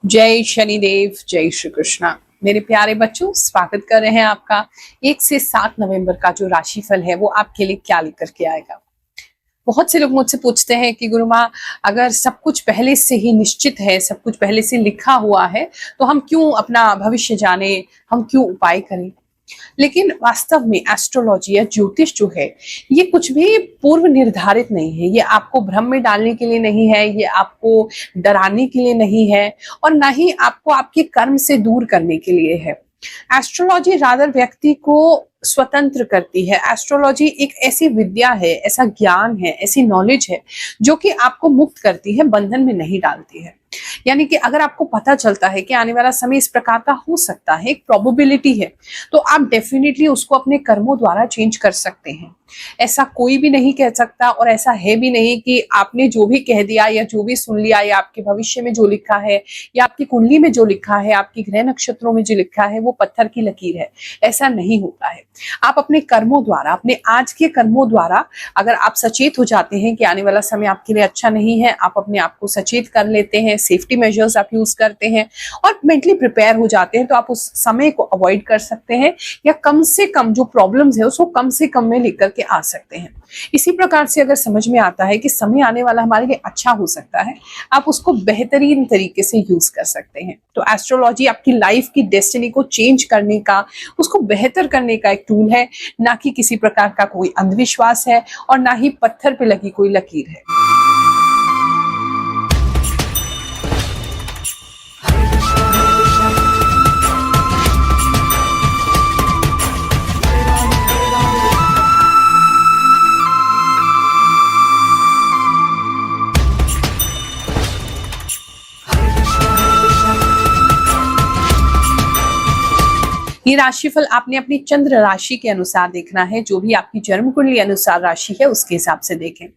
जय शनिदेव, जय श्री कृष्णा। मेरे प्यारे बच्चों, स्वागत कर रहे हैं आपका 1 से 7 नवंबर का जो राशिफल है वो आपके लिए क्या लेकर के आएगा। बहुत से लोग मुझसे पूछते हैं कि गुरु माँ, अगर सब कुछ पहले से ही निश्चित है, सब कुछ पहले से लिखा हुआ है, तो हम क्यों अपना भविष्य जाने, हम क्यों उपाय करें। लेकिन वास्तव में एस्ट्रोलॉजी या ज्योतिष जो है ये कुछ भी पूर्व निर्धारित नहीं है। ये आपको भ्रम में डालने के लिए नहीं है, ये आपको डराने के लिए नहीं है, और ना ही आपको आपके कर्म से दूर करने के लिए है। एस्ट्रोलॉजी रादर व्यक्ति को स्वतंत्र करती है। एस्ट्रोलॉजी एक ऐसी विद्या है, ऐसा ज्ञान है, ऐसी नॉलेज है जो कि आपको मुक्त करती है, बंधन में नहीं डालती है। यानी कि अगर आपको पता चलता है कि आने वाला समय इस प्रकार का हो सकता है, एक प्रोबेबिलिटी है, तो आप डेफिनेटली उसको अपने कर्मों द्वारा चेंज कर सकते हैं। ऐसा कोई भी नहीं कह सकता, और ऐसा है भी नहीं कि आपने जो भी कह दिया या जो भी सुन लिया या आपके भविष्य में जो लिखा है या आपकी कुंडली में जो लिखा है, आपकी ग्रह नक्षत्रों में जो लिखा है वो पत्थर की लकीर है। ऐसा नहीं होता है। आप अपने कर्मों द्वारा, अपने आज के कर्मों द्वारा अगर आप सचेत हो जाते हैं कि आने वाला समय आपके लिए अच्छा नहीं है, आप अपने आप को सचेत कर लेते हैं, सेफ्टी मेजर्स आप यूज करते हैं और मेंटली प्रिपेयर हो जाते हैं, तो आप उस समय को अवॉइड कर सकते हैं, या कम से कम जो प्रॉब्लम्स है उसको कम से कम में लेकर के आ सकते हैं। इसी प्रकार से अगर समझ में आता है कि समय आने वाला हमारे लिए अच्छा हो सकता है, आप उसको बेहतरीन तरीके से यूज कर सकते हैं। तो एस्ट्रोलॉजी आपकी लाइफ की डेस्टिनी को चेंज करने का, उसको बेहतर करने का एक टूल है, ना कि किसी प्रकार का कोई अंधविश्वास है और ना ही पत्थर पे लगी कोई लकीर है। ये राशिफल आपने अपनी चंद्र राशि के अनुसार देखना है। जो भी आपकी जन्म कुंडली अनुसार राशि है उसके हिसाब से देखें।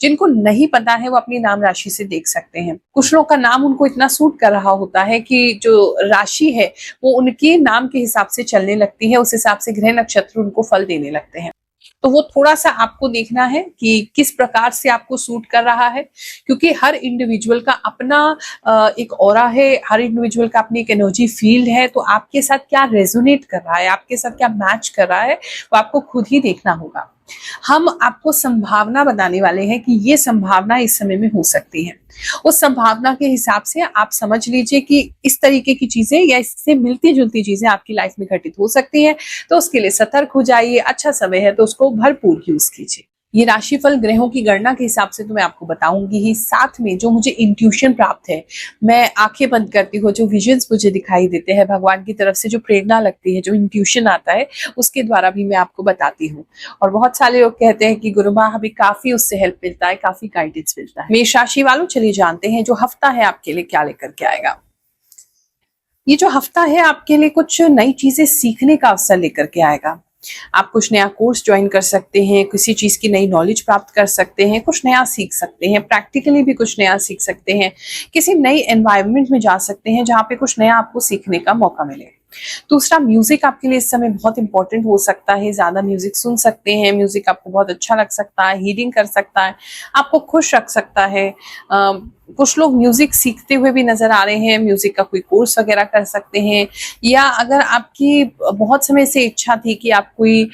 जिनको नहीं पता है वो अपनी नाम राशि से देख सकते हैं। कुछ लोगों का नाम उनको इतना सूट कर रहा होता है कि जो राशि है वो उनके नाम के हिसाब से चलने लगती है, उस हिसाब से ग्रह नक्षत्र उनको फल देने लगते हैं। तो वो थोड़ा सा आपको देखना है कि किस प्रकार से आपको सूट कर रहा है, क्योंकि हर इंडिविजुअल का अपना एक ऑरा है, हर इंडिविजुअल का अपनी एक एनर्जी फील्ड है। तो आपके साथ क्या रेजोनेट कर रहा है, आपके साथ क्या मैच कर रहा है, वो आपको खुद ही देखना होगा। हम आपको संभावना बताने वाले हैं कि ये संभावना इस समय में हो सकती है। उस संभावना के हिसाब से आप समझ लीजिए कि इस तरीके की चीजें या इससे मिलती जुलती चीजें आपकी लाइफ में घटित हो सकती हैं। तो उसके लिए सतर्क हो जाइए। अच्छा समय है तो उसको भरपूर यूज कीजिए। ये राशिफल ग्रहों की गणना के हिसाब से तो मैं आपको बताऊंगी ही, साथ में जो मुझे इंट्यूशन प्राप्त है, मैं आंखें बंद करती हूँ, जो विजन्स मुझे दिखाई देते हैं भगवान की तरफ से, जो प्रेरणा लगती है, जो इंट्यूशन आता है, उसके द्वारा भी मैं आपको बताती हूँ। और बहुत सारे लोग कहते हैं कि गुरु माँ हमें काफी उससे हेल्प मिलता है, काफी गाइडेंस मिलता है। मेष राशि वालों, चलिए जानते हैं जो हफ्ता है आपके लिए क्या लेकर के आएगा। ये जो हफ्ता है आपके लिए कुछ नई चीजें सीखने का अवसर लेकर के आएगा। आप कुछ नया कोर्स ज्वाइन कर सकते हैं, किसी चीज की नई नॉलेज प्राप्त कर सकते हैं, कुछ नया सीख सकते हैं, प्रैक्टिकली भी कुछ नया सीख सकते हैं, किसी नई एनवायरनमेंट में जा सकते हैं जहाँ पे कुछ नया आपको सीखने का मौका मिले। दूसरा, म्यूजिक आपके लिए इस समय बहुत इंपॉर्टेंट हो सकता है। ज्यादा म्यूजिक सुन सकते हैं, म्यूजिक आपको बहुत अच्छा लग सकता है, हीलिंग कर सकता है, आपको खुश रख सकता है। कुछ लोग म्यूजिक सीखते हुए भी नजर आ रहे हैं, म्यूजिक का कोई कोर्स वगैरह कर सकते हैं। या अगर आपकी बहुत समय से इच्छा थी कि आप कोई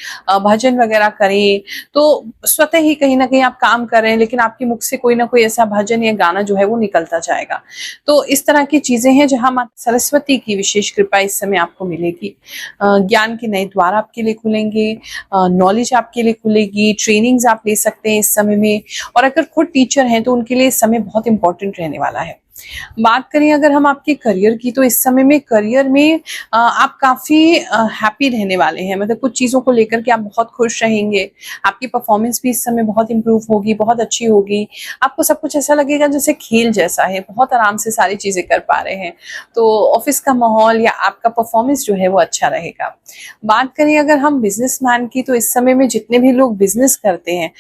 भजन वगैरह करें, तो स्वतः ही कहीं ना कहीं आप काम कर रहे हैं, लेकिन आपके मुख से कोई ना कोई ऐसा भजन या गाना जो है वो निकलता जाएगा। तो इस तरह की चीजें हैं जहां माता सरस्वती की विशेष कृपा इस समय आपको मिलेगी। ज्ञान के नए द्वार आपके लिए खुलेंगे, नॉलेज आपके लिए खुलेगी, ट्रेनिंग्स आप ले सकते हैं इस समय में। और अगर खुद टीचर हैं तो उनके लिए इस समय बहुत इंपॉर्टेंट रहने वाला है। बात करें अगर हम आपके करियर की, तो इस समय में करियर में आप काफी हैप्पी रहने वाले हैं। मतलब कुछ चीजों को लेकर के आप बहुत खुश रहेंगे। आपकी परफॉर्मेंस भी इस समय बहुत इंप्रूव होगी, बहुत अच्छी होगी। आपको सब कुछ ऐसा लगेगा जैसे खेल जैसा है, बहुत आराम से सारी चीजें कर पा रहे हैं। तो ऑफिस का माहौल या आपका परफॉर्मेंस जो है वो अच्छा रहेगा। बात करें अगर हम बिजनेसमैन की, तो इस समय में जितने भी लोग बिजनेस करते हैं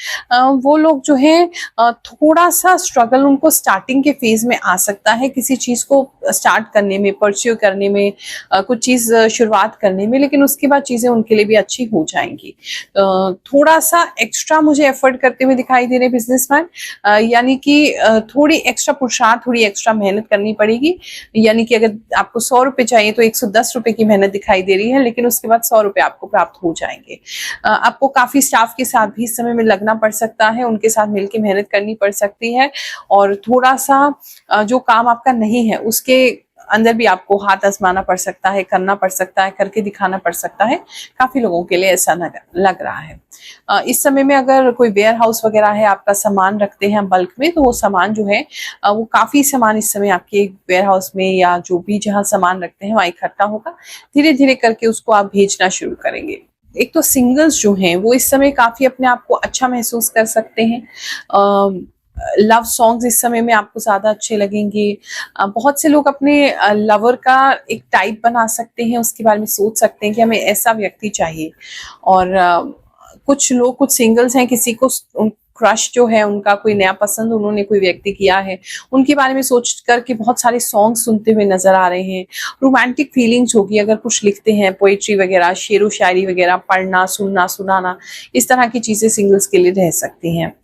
वो लोग जो है थोड़ा सा स्ट्रगल उनको स्टार्टिंग के फेज में आ सकता है किसी चीज को स्टार्ट करने में, परस्यू करने में, कुछ चीज शुरुआत करने में, लेकिन उसके बाद चीजें उनके लिए भी अच्छी हो जाएंगी। थोड़ा सा एक्स्ट्रा मुझे एफर्ट करते हुए दिखाई दे रहे बिजनेसमैन, यानी कि थोड़ी एक्स्ट्रा पुरुषार्थ, थोड़ी एक्स्ट्रा मेहनत करनी पड़ेगी। यानी कि अगर आपको 100 रुपए चाहिए तो 110 रुपए की मेहनत दिखाई दे रही है, लेकिन उसके बाद 100 रुपए आपको प्राप्त हो जाएंगे। आपको काफी स्टाफ के साथ भी इस समय में लगना पड़ सकता है, उनके साथ मिलकर मेहनत करनी पड़ सकती है, और थोड़ा सा जो काम आपका नहीं है उसके अंदर भी आपको हाथ आजमाना पड़ सकता है, करना पड़ सकता है, करके दिखाना पड़ सकता है। काफी लोगों के लिए ऐसा लग रहा है। इस समय में अगर कोई वेयर हाउस वगैरह है, आपका सामान रखते हैं बल्क में, तो वो सामान जो है वो काफी सामान इस समय आपके वेयर हाउस में या जो भी जहां सामान रखते हैं वहां इकट्ठा होगा। धीरे धीरे करके उसको आप भेजना शुरू करेंगे। एक तो सिंगल्स जो हैं वो इस समय काफी अपने आप को अच्छा महसूस कर सकते हैं। लव सॉन्ग्स इस समय में आपको ज्यादा अच्छे लगेंगे। बहुत से लोग अपने लवर का एक टाइप बना सकते हैं, उसके बारे में सोच सकते हैं कि हमें ऐसा व्यक्ति चाहिए। और कुछ लोग, कुछ सिंगल्स हैं, किसी को क्रश जो है उनका, कोई नया पसंद उन्होंने कोई व्यक्ति किया है, उनके बारे में सोच करके बहुत सारे सॉन्ग सुनते हुए नजर आ रहे हैं। रोमांटिक फीलिंग्स होगी, अगर कुछ लिखते हैं, पोएट्री वगैरह, शेरो शायरी वगैरह पढ़ना, सुनना, सुनाना, इस तरह की चीजें सिंगल्स के लिए रह सकती हैं।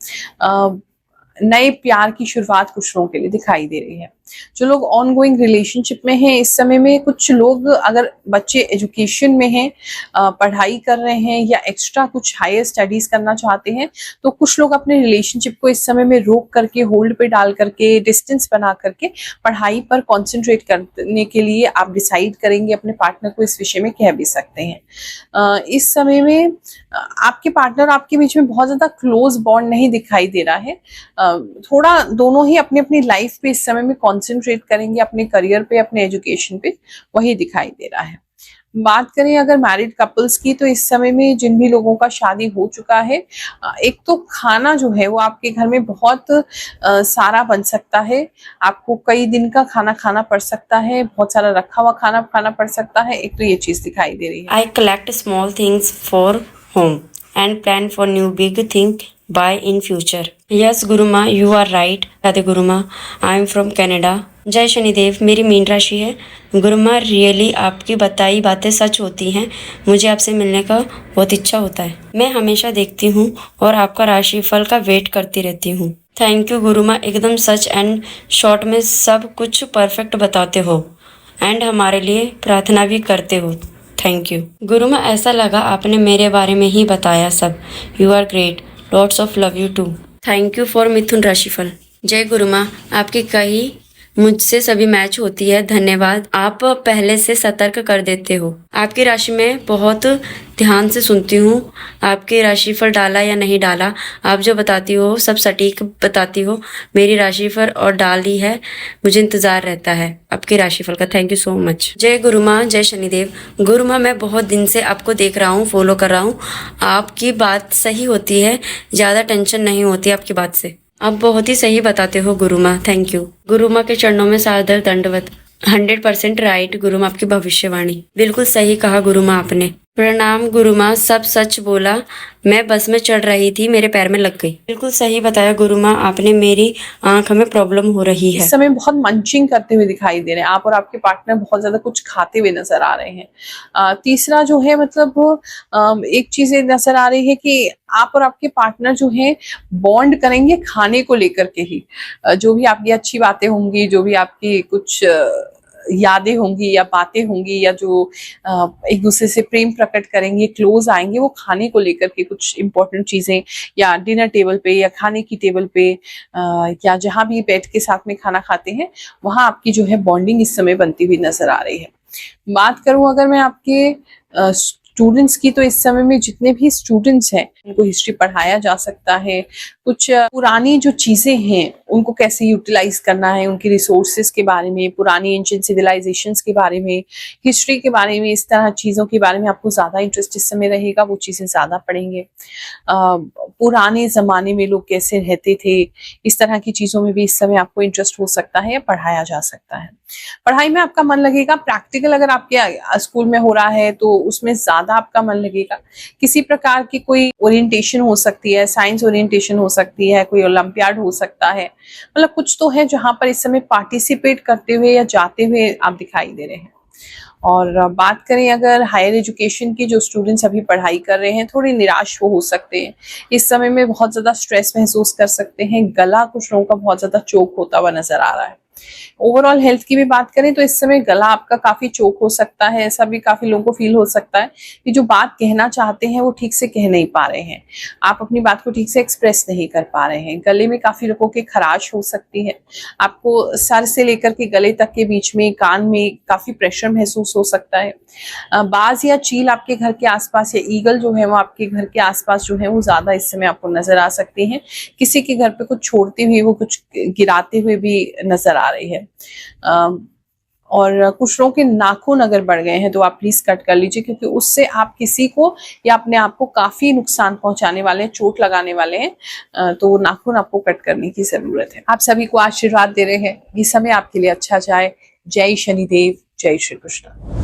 नए प्यार की शुरुआत कुछ लोगों के लिए दिखाई दे रही है। जो लोग ऑन गोइंग रिलेशनशिप में हैं इस समय में, कुछ लोग अगर बच्चे एजुकेशन में हैं, पढ़ाई कर रहे हैं या एक्स्ट्रा कुछ हायर स्टडीज करना चाहते हैं, तो कुछ लोग अपने रिलेशनशिप को इस समय में रोक करके, होल्ड पे डाल करके, डिस्टेंस बना करके पढ़ाई पर कॉन्सेंट्रेट करने के लिए आप डिसाइड करेंगे। अपने पार्टनर को इस विषय में कह भी सकते हैं। इस समय में आपके पार्टनर आपके बीच में बहुत ज्यादा क्लोज बॉन्ड नहीं दिखाई दे रहा है। थोड़ा दोनों ही अपनी अपनी लाइफ पे इस समय में कॉन्सेंट्रेट करेंगे, अपने करियर पे, अपने एजुकेशन पे, वही दिखाई दे रहा है। बात करें अगर मैरिड कपल्स की, तो इस समय में जिन भी लोगों का शादी हो चुका है, एक तो खाना जो है वो आपके घर में बहुत सारा बन सकता है। आपको कई दिन का खाना खाना पड़ सकता है, बहुत सारा रखा हुआ खाना खाना पड़ सकता है। एक तो ये चीज दिखाई दे रही है। I collect small things for home and plan for new big thing by in future. Yes, Guruma, you are right. Radhe गुरुमा, I am from Canada. जय शनिदेव, मेरी मीन राशि है। गुरुमा, रियली आपकी बताई बातें सच होती हैं। मुझे आपसे मिलने का बहुत इच्छा होता है। मैं हमेशा देखती हूँ और आपका राशिफल का वेट करती रहती हूँ। थैंक यू गुरुमा, एकदम सच एंड शॉर्ट में सब कुछ परफेक्ट बताते हो एंड हमारे लिए प्रार्थना भी करते हो। थैंक यू गुरुमा, ऐसा लगा आपने मेरे बारे में ही बताया सब। You are great, lots of love you too. Thank you for मिथुन राशिफल। जय गुरुमा, आपकी कही मुझसे सभी मैच होती है। धन्यवाद, आप पहले से सतर्क कर देते हो। आपकी राशि में बहुत ध्यान से सुनती हूँ। आपकी राशिफल डाला या नहीं डाला, आप जो बताती हो सब सटीक बताती हो। मेरी राशिफल और डाली है, मुझे इंतजार रहता है आपकी राशिफल का। Thank you so much. जय गुरुमा, जय शनिदेव। गुरुमा, मैं बहुत दिन से आपको देख रहा हूँ, फॉलो कर रहा हूँ। आपकी बात सही होती है, ज़्यादा टेंशन नहीं होती आपकी बात से। आप बहुत ही सही बताते हो गुरुमा, थैंक यू। गुरुमा के चरणों में सादर दंडवत। 100% राइट गुरुमा, आपकी भविष्यवाणी बिल्कुल सही कहा गुरुमा आपने। प्रणाम गुरुमा, सब सच बोला। मैं बस में चढ़ रही थी, मेरे पैर में लग गई। बिल्कुल सही बताया गुरुमा आपने, मेरी आंख में प्रॉब्लम हो रही है। इस समय बहुत मंचिंग करते हुए दिखाई दे रहे हैं आप, और आपके पार्टनर बहुत ज्यादा कुछ खाते हुए नजर आ रहे हैं। तीसरा जो है, मतलब एक चीज नजर आ रही है कि आप और आपके पार्टनर जो है बॉन्ड करेंगे खाने को लेकर के ही। जो भी आपकी अच्छी बातें होंगी, जो भी आपकी कुछ यादें होंगी या बातें होंगी, या जो एक दूसरे से प्रेम प्रकट करेंगे, क्लोज आएंगे, वो खाने को लेकर के कुछ इंपॉर्टेंट चीजें, या डिनर टेबल पे या खाने की टेबल पे, या जहां भी बैठ के साथ में खाना खाते हैं, वहां आपकी जो है बॉन्डिंग इस समय बनती हुई नजर आ रही है। बात करूं अगर मैं आपके स्टूडेंट्स की, तो इस समय में जितने भी स्टूडेंट्स हैं उनको हिस्ट्री पढ़ाया जा सकता है। कुछ पुरानी जो चीजें हैं उनको कैसे यूटिलाइज करना है, उनकी रिसोर्सेज के बारे में, पुरानी एंशिएंट सिविलाइजेशंस के बारे में, हिस्ट्री के बारे में, इस तरह चीजों के बारे में आपको ज्यादा इंटरेस्ट इस समय रहेगा, वो चीजें ज्यादा पढ़ेंगे। पुराने जमाने में लोग कैसे रहते थे, इस तरह की चीजों में भी इस समय आपको इंटरेस्ट हो सकता है या पढ़ाया जा सकता है। पढ़ाई में आपका मन लगेगा। प्रैक्टिकल अगर आपके स्कूल में हो रहा है तो उसमें ज्यादा आपका मन लगेगा। किसी प्रकार की कोई ओरिएंटेशन हो सकती है, साइंस ओरिएंटेशन हो सकती है, कोई ओलंपियाड हो सकता है, मतलब कुछ तो है जहां पर इस समय पार्टिसिपेट करते हुए या जाते हुए आप दिखाई दे रहे हैं। और बात करें अगर हायर एजुकेशन की, जो स्टूडेंट्स अभी पढ़ाई कर रहे हैं थोड़े निराश वो हो सकते हैं, इस समय में बहुत ज्यादा स्ट्रेस महसूस कर सकते हैं, गला कुछ लोगों का बहुत ज्यादा चोक होता हुआ नजर आ रहा है। ओवरऑल हेल्थ की भी बात करें तो इस समय गला आपका काफी चोक हो सकता है, ऐसा भी काफी लोगों को फील हो सकता है कि जो बात कहना चाहते हैं वो ठीक से कह नहीं पा रहे हैं, आप अपनी बात को ठीक से एक्सप्रेस नहीं कर पा रहे हैं, गले में काफी लोगों के खराश हो सकती है, आपको सर से लेकर के गले तक के बीच में कान में काफी प्रेशर महसूस हो सकता है, बाज या चील आपके घर के आसपास या ईगल जो है वो आपके घर के आसपास जो है वो ज्यादा इस समय आपको नजर आ सकती हैं, किसी के घर पे कुछ छोड़ते हुए वो कुछ गिराते हुए भी नजर आ रही है। और कुछ लोगों के नाखून अगर बढ़ गए हैं तो आप प्लीज कट कर लीजिए, क्योंकि उससे आप किसी को या अपने आप को काफी नुकसान पहुंचाने वाले हैं, चोट लगाने वाले हैं, तो नाखून आपको कट करने की जरूरत है। आप सभी को आशीर्वाद दे रहे हैं, ये समय आपके लिए अच्छा जाए। जय शनिदेव, जय श्री कृष्ण।